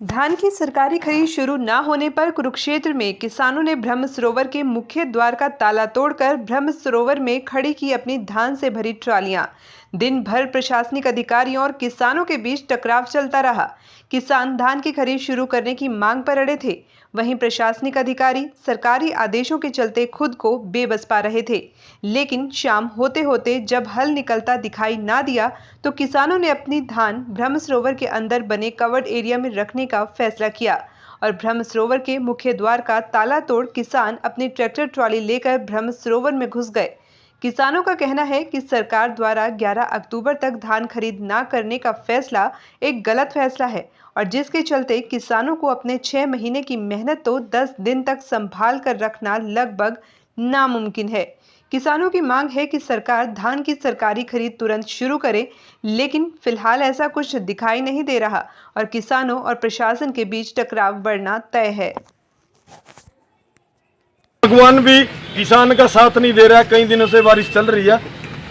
धान की सरकारी खरीद शुरू न होने पर कुरुक्षेत्र में किसानों ने ब्रह्म सरोवर के मुख्य द्वार का ताला तोड़कर ब्रह्म सरोवर में खड़ी की अपनी धान से भरी ट्रालियां। दिन भर प्रशासनिक अधिकारियों और किसानों के बीच टकराव चलता रहा। किसान धान की खरीद शुरू करने की मांग पर अड़े थे, वहीं प्रशासनिक अधिकारी सरकारी आदेशों के चलते खुद को बेबस पा रहे थे। लेकिन शाम होते होते जब हल निकलता दिखाई ना दिया तो किसानों ने अपनी धान ब्रह्म सरोवर के अंदर बने कवर्ड एरिया में रखने का फैसला किया और ब्रह्म सरोवर के मुख्य द्वार का ताला तोड़ किसान अपनी ट्रैक्टर ट्रॉली लेकर ब्रह्म सरोवर में घुस गए। किसानों का कहना है कि सरकार द्वारा 11 अक्टूबर तक धान खरीद न करने का फैसला एक गलत फैसला है और जिसके चलते किसानों को अपने 6 महीने की मेहनत तो 10 दिन तक संभाल कर रखना लगभग नामुमकिन है। किसानों की मांग है कि सरकार धान की सरकारी खरीद तुरंत शुरू करे, लेकिन फिलहाल ऐसा कुछ दिखाई नहीं दे रहा और किसानों और प्रशासन के बीच टकराव बढ़ना तय है। भगवान भी किसान का साथ नहीं दे रहा है, कई दिनों से बारिश चल रही है,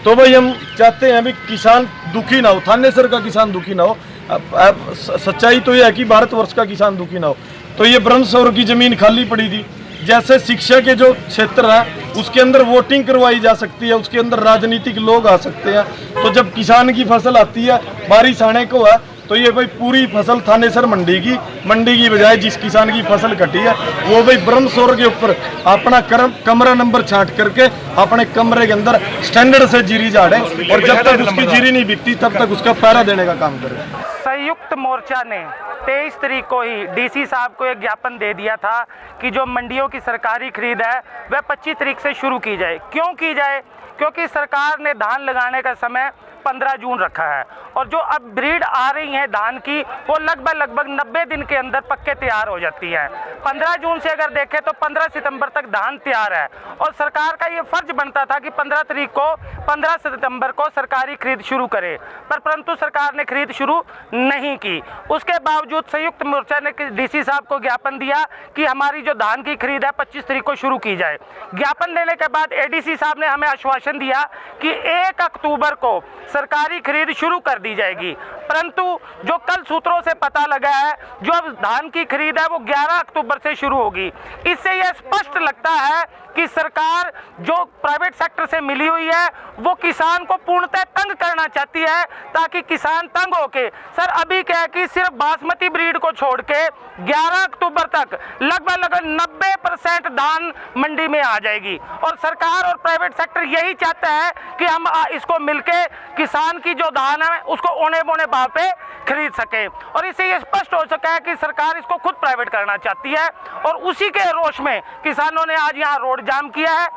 तो भाई हम चाहते हैं भी किसान दुखी ना हो, थानेसर का किसान दुखी ना हो। अब सच्चाई तो यह है कि भारतवर्ष का किसान दुखी ना हो। तो ये ब्रह्म सरोवर की जमीन खाली पड़ी थी, जैसे शिक्षा के जो क्षेत्र है उसके अंदर वोटिंग करवाई जा सकती है, उसके अंदर राजनीतिक लोग आ सकते हैं। तो जब किसान की फसल आती है, बारिश आने को है, तो ये भाई पूरी फसल थानेसर मंडी की बजाय जिस किसान की फसल कटी है वो भाई ब्रह्म सरोवर के ऊपर अपना कमरा नंबर छांट करके अपने कमरे के अंदर स्टैंडर्ड से जीरी झाड़े और जब तक उसकी जीरी नहीं बिकती तब तक उसका पहरा देने का काम करे। संयुक्त मोर्चा ने 23 तारीख को ही डीसी साहब को एक ज्ञापन दे दिया था कि जो मंडियों की सरकारी खरीद है वह 25 तारीख से शुरू की जाए। क्यों की जाए? क्योंकि सरकार ने धान लगाने का समय 15 जून रखा है और जो अब ब्रीड आ रही है धान की वो लगभग 90 दिन के अंदर पक्के तैयार हो जाती है। 15 जून से अगर देखें तो 15 सितंबर तक धान तैयार है और सरकार का ये फर्ज बनता था कि 15 सितंबर को सरकारी खरीद शुरू करे, परंतु सरकार ने खरीद शुरू नहीं की। उसके बावजूद संयुक्त मोर्चा ने डीसी साहब को ज्ञापन दिया कि हमारी जो धान की खरीद है 25 तारीख को शुरू की जाए। ज्ञापन देने के बाद एडीसी साहब ने हमें आश्वासन दिया कि 1 अक्टूबर को सरकारी खरीद शुरू कर दी जाएगी, परंतु जो कल सूत्रों से पता लगा है जो अब धान की खरीद है वो 11 अक्टूबर से शुरू होगी। इससे यह स्पष्ट लगता है कि सरकार जो प्राइवेट सेक्टर से मिली हुई है वो किसान को पूर्णतः तंग करना चाहती है ताकि किसान तंग होके सर अभी क्या है कि सिर्फ बासमती ब्रीड को छोड़ के 11 अक्टूबर तक लगभग 90% धान मंडी में आ जाएगी और सरकार और प्राइवेट सेक्टर यही चाहता है कि हम इसको मिलके किसान की जो धान है उसको औने बोने भाव पे खरीद सके और इससे ये स्पष्ट हो सका है कि सरकार इसको खुद प्राइवेट करना चाहती है और उसी के रोष में किसानों ने आज यहाँ रोड जाम किया है।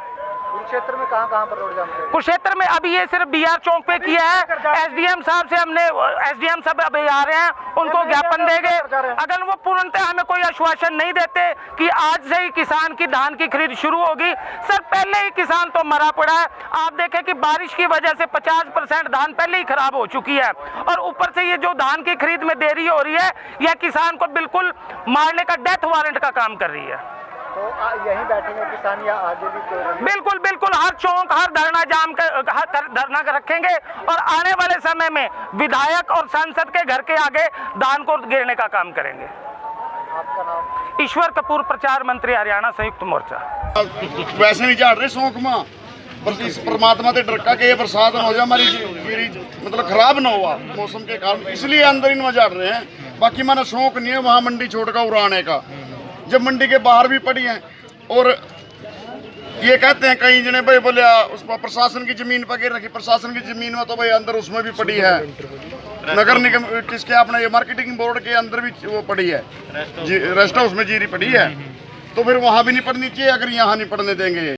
कुरुक्षेत्र में कहाँ पर रोड जाम किया? कुरुक्षेत्र में अभी ये सिर्फ बीआर चौक पे किया है। एसडीएम साहब से हमने एसडीएम साहब अभी आ रहे हैं, उनको ज्ञापन देंगे। अगर वो पूर्णतः हमें कोई आश्वासन नहीं देते कि आज से ही किसान की धान की खरीद शुरू होगी, सर पहले ही किसान तो मरा पड़ा है। आप देखें कि बारिश की वजह से 50% धान पहले ही खराब हो चुकी है और ऊपर से ये जो धान की खरीद में देरी हो रही है यह किसान को बिल्कुल मारने का डेथ वारंट का काम कर रही है। तो यहीं बैठेंगे किसान या आगे भी कोई? बिल्कुल हर चौक हर धरना रखेंगे और आने वाले समय में विधायक और सांसद के घर के आगे धान को गिरने का काम करेंगे। आपका नाम? ईश्वर कपूर, प्रचार मंत्री, हरियाणा संयुक्त मोर्चा। वैसे नहीं झाड़ रहे शौक मां परमात्मा से डर के ये बरसात हो जाए हमारी मतलब खराब ना हुआ मौसम के कारण, इसलिए अंदर ही झाड़ रहे हैं। बाकी माना शौक नहीं है वहाँ मंडी छोड़कर उड़ाने का, जब मंडी के बाहर भी पड़ी हैं। और ये कहते हैं कई जने भाई बोले उस पर प्रशासन की जमीन पर गिर रखी, प्रशासन की जमीन में तो भाई अंदर उसमें भी पड़ी है, नगर निगम किसके अपने ये मार्केटिंग बोर्ड के अंदर भी वो पड़ी है, रेस्ट हाउस में जीरी पड़ी है, तो फिर वहाँ भी नहीं पड़नी चाहिए अगर यहाँ नहीं पड़ने देंगे।